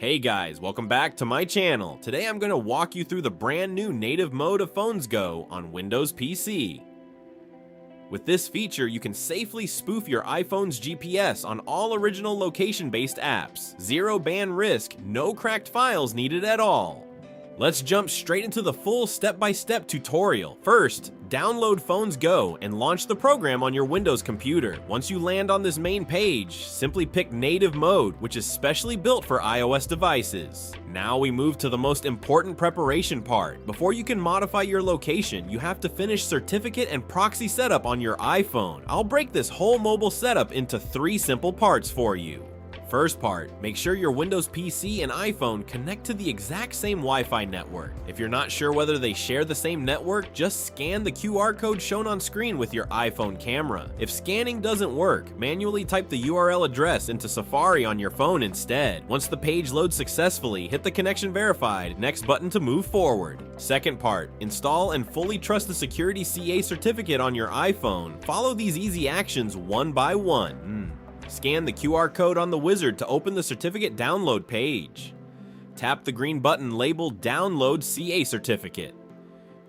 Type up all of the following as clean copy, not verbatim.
Hey guys, welcome back to my channel. Today I'm going to walk you through the brand new native mode of FonesGo on Windows PC. With this feature, you can safely spoof your iPhone's GPS on all original location-based apps. Zero ban risk, no cracked files needed at all. Let's jump straight into the full step-by-step tutorial. First, download FonesGo and launch the program on your Windows computer. Once you land on this main page, simply pick native mode, which is specially built for iOS devices. Now we move to the most important preparation part. Before you can modify your location, you have to finish certificate and proxy setup on your iPhone. I'll break this whole mobile setup into 3 simple parts for you. First part, make sure your Windows PC and iPhone connect to the exact same Wi-Fi network. If you're not sure whether they share the same network, just scan the QR code shown on screen with your iPhone camera. If scanning doesn't work, manually type the URL address into Safari on your phone instead. Once the page loads successfully, hit the connection verified, next button to move forward. Second part, install and fully trust the security CA certificate on your iPhone. Follow these easy actions one by one. Scan the QR code on the wizard to open the certificate download page. Tap the green button labeled Download CA Certificate.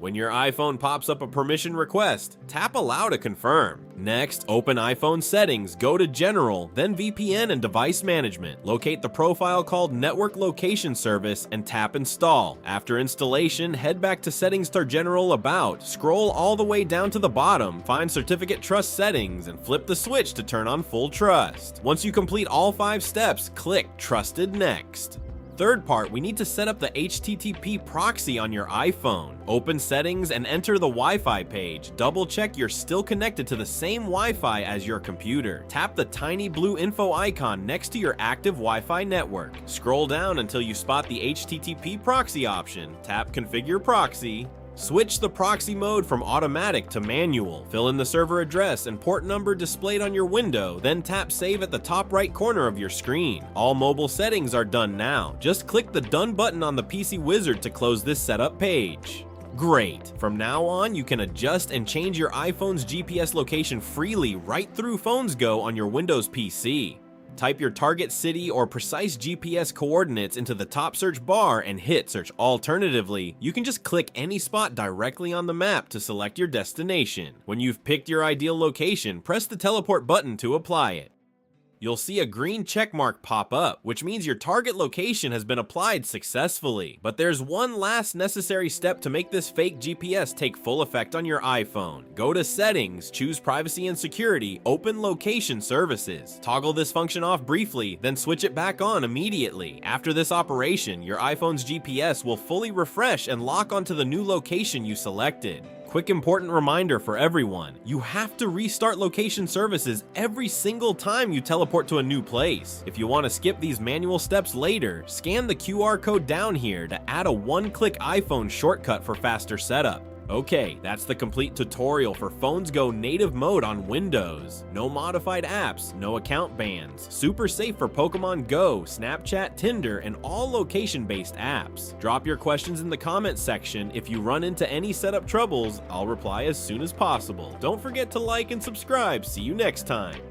When your iPhone pops up a permission request, tap Allow to confirm. Next, open iPhone settings, go to General, then VPN and Device Management. Locate the profile called Network Location Service and tap Install. After installation, head back to Settings to General About. Scroll all the way down to the bottom, find Certificate Trust Settings, and flip the switch to turn on Full Trust. Once you complete all 5 steps, click Trusted Next. Third part, we need to set up the HTTP proxy on your iPhone. Open Settings and enter the Wi-Fi page. Double check you're still connected to the same Wi-Fi as your computer. Tap the tiny blue info icon next to your active Wi-Fi network. Scroll down until you spot the HTTP proxy option. Tap Configure Proxy. Switch the proxy mode from automatic to manual. Fill in the server address and port number displayed on your window, then tap Save at the top right corner of your screen. All mobile settings are done now. Just click the Done button on the PC wizard to close this setup page. Great! From now on, you can adjust and change your iPhone's GPS location freely right through FonesGo on your Windows PC. Type your target city or precise GPS coordinates into the top search bar and hit search. Alternatively, you can just click any spot directly on the map to select your destination. When you've picked your ideal location, press the teleport button to apply it. You'll see a green check mark pop up, which means your target location has been applied successfully. But there's one last necessary step to make this fake GPS take full effect on your iPhone. Go to Settings, choose Privacy and Security, open Location Services. Toggle this function off briefly, then switch it back on immediately. After this operation, your iPhone's GPS will fully refresh and lock onto the new location you selected. Quick important reminder for everyone, you have to restart location services every single time you teleport to a new place. If you want to skip these manual steps later, scan the QR code down here to add a one-click iPhone shortcut for faster setup. Okay, that's the complete tutorial for FonesGo native mode on Windows. No modified apps, no account bans. Super safe for Pokemon Go, Snapchat, Tinder, and all location-based apps. Drop your questions in the comments section. If you run into any setup troubles, I'll reply as soon as possible. Don't forget to like and subscribe. See you next time.